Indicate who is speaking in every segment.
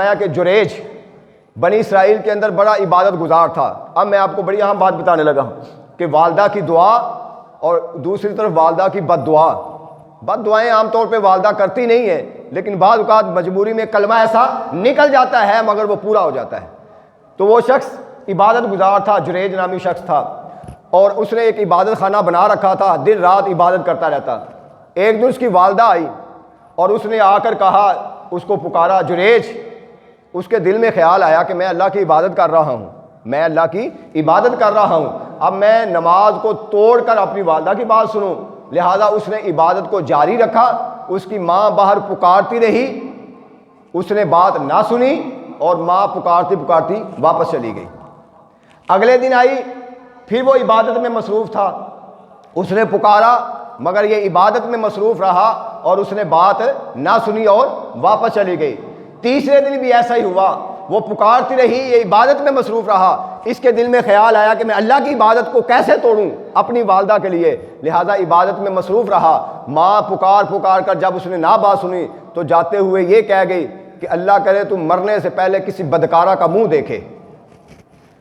Speaker 1: فرمایا کہ جریج بنی اسرائیل کے اندر بڑا عبادت گزار تھا۔ اب میں آپ کو بڑی اہم بات بتانے لگا ہوں کہ والدہ کی دعا اور دوسری طرف والدہ کی بد دعا۔ بد دعائیں عام طور پہ والدہ کرتی نہیں ہیں، لیکن بعض اوقات مجبوری میں کلمہ ایسا نکل جاتا ہے مگر وہ پورا ہو جاتا ہے۔ تو وہ شخص عبادت گزار تھا، جریج نامی شخص تھا، اور اس نے ایک عبادت خانہ بنا رکھا تھا، دن رات عبادت کرتا رہتا۔ ایک دن اس کی والدہ آئی اور اس نے آ کر کہا، اس کو پکارا جریج۔ اس کے دل میں خیال آیا کہ میں اللہ کی عبادت کر رہا ہوں، میں اللہ کی عبادت کر رہا ہوں، اب میں نماز کو توڑ کر اپنی والدہ کی بات سنوں؟ لہذا اس نے عبادت کو جاری رکھا۔ اس کی ماں باہر پکارتی رہی، اس نے بات نہ سنی اور ماں پکارتی پکارتی واپس چلی گئی۔ اگلے دن آئی، پھر وہ عبادت میں مصروف تھا، اس نے پکارا مگر یہ عبادت میں مصروف رہا اور اس نے بات نہ سنی اور واپس چلی گئی۔ تیسرے دن بھی ایسا ہی ہوا، وہ پکارتی رہی، یہ عبادت میں مصروف رہا۔ اس کے دل میں خیال آیا کہ میں اللہ کی عبادت کو کیسے توڑوں اپنی والدہ کے لیے، لہذا عبادت میں مصروف رہا۔ ماں پکار پکار کر جب اس نے نہ بات سنی تو جاتے ہوئے یہ کہہ گئی کہ اللہ کرے تم مرنے سے پہلے کسی بدکارہ کا منہ دیکھے،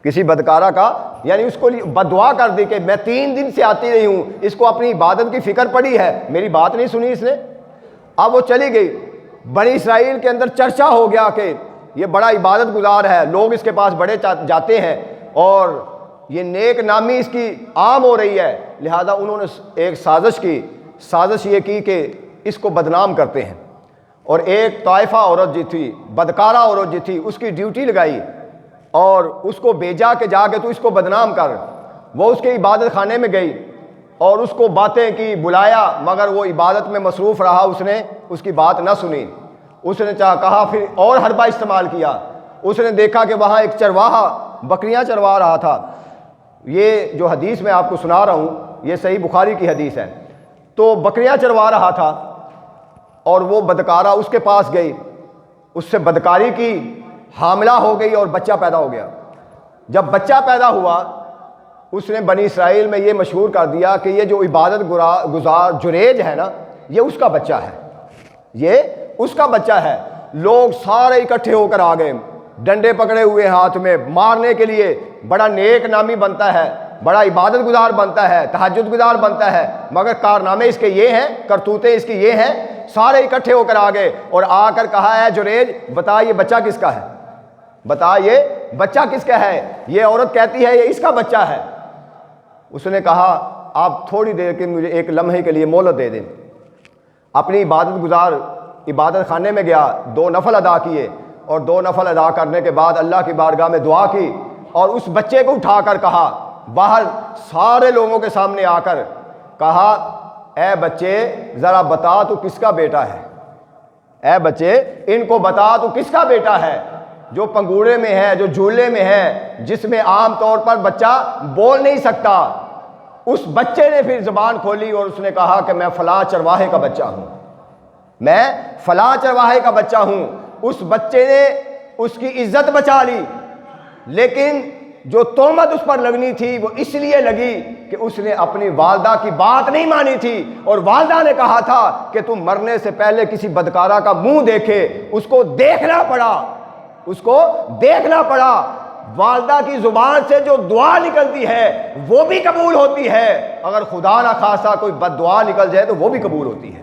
Speaker 1: کسی بدکارہ کا، یعنی اس کو بد دعا کر دی کہ میں 3 دن سے آتی رہی ہوں، اس کو اپنی عبادت کی فکر پڑی ہے، میری بات نہیں سنی اس نے۔ اب وہ چلی گئی۔ بنی اسرائیل کے اندر چرچا ہو گیا کہ یہ بڑا عبادت گزار ہے، لوگ اس کے پاس بڑے جاتے ہیں اور یہ نیک نامی اس کی عام ہو رہی ہے، لہذا انہوں نے ایک سازش کی۔ سازش یہ کی کہ اس کو بدنام کرتے ہیں، اور ایک طائفہ عورت جو تھی، بدکارہ عورت جو تھی، اس کی ڈیوٹی لگائی اور اس کو بھیجا کہ جا کے تو اس کو بدنام کر۔ وہ اس کے عبادت خانے میں گئی اور اس کو باتیں کی، بلایا، مگر وہ عبادت میں مصروف رہا، اس نے اس کی بات نہ سنی۔ اس نے کہا، پھر اور حربہ استعمال کیا۔ اس نے دیکھا کہ وہاں ایک چرواہا بکریاں چروا رہا تھا۔ یہ جو حدیث میں آپ کو سنا رہا ہوں یہ صحیح بخاری کی حدیث ہے۔ تو بکریاں چروا رہا تھا اور وہ بدکارہ اس کے پاس گئی، اس سے بدکاری کی، حاملہ ہو گئی اور بچہ پیدا ہو گیا۔ جب بچہ پیدا ہوا اس نے بنی اسرائیل میں یہ مشہور کر دیا کہ یہ جو عبادت گزار جریج ہے نا، یہ اس کا بچہ ہے، یہ اس کا بچہ ہے۔ لوگ سارے اکٹھے ہو کر آ گئے، ڈنڈے پکڑے ہوئے ہاتھ میں، مارنے کے لیے۔ بڑا نیک نامی بنتا ہے، بڑا عبادت گزار بنتا ہے، تہجد گزار بنتا ہے، مگر کارنامے اس کے یہ ہیں، کرتوتیں اس کی یہ ہیں۔ سارے اکٹھے ہو کر آ گئے اور آ کر کہا، ہے جریج بتا یہ بچہ کس کا ہے، بتا یہ بچہ کس کا ہے؟ یہ عورت کہتی ہے یہ اس کا بچہ ہے۔ اس نے کہا آپ تھوڑی دیر کے مجھے ایک لمحے کے لیے مہلت دے دیں۔ اپنی عبادت گزار عبادت خانے میں گیا، 2 نفل ادا کیے اور 2 نفل ادا کرنے کے بعد اللہ کی بارگاہ میں دعا کی اور اس بچے کو اٹھا کر کہا، باہر سارے لوگوں کے سامنے آ کر کہا، اے بچے ذرا بتا تو کس کا بیٹا ہے، اے بچے ان کو بتا تو کس کا بیٹا ہے، جو پنگوڑے میں ہے، جو جھولے میں ہے، جس میں عام طور پر بچہ بول نہیں سکتا۔ اس بچے نے پھر زبان کھولی اور اس نے کہا کہ میں فلاں چرواہے کا بچہ ہوں، میں فلاں چرواہے کا بچہ ہوں۔ اس بچے نے اس کی عزت بچا لی، لیکن جو تہمت اس پر لگنی تھی وہ اس لیے لگی کہ اس نے اپنی والدہ کی بات نہیں مانی تھی، اور والدہ نے کہا تھا کہ تم مرنے سے پہلے کسی بدکارہ کا منہ دیکھے۔ اس کو دیکھنا پڑا، اس کو دیکھنا پڑا۔ والدہ کی زبان سے جو دعا نکلتی ہے وہ بھی قبول ہوتی ہے، اگر خدا نہ خواستہ کوئی بد دعا نکل جائے تو وہ بھی قبول ہوتی ہے۔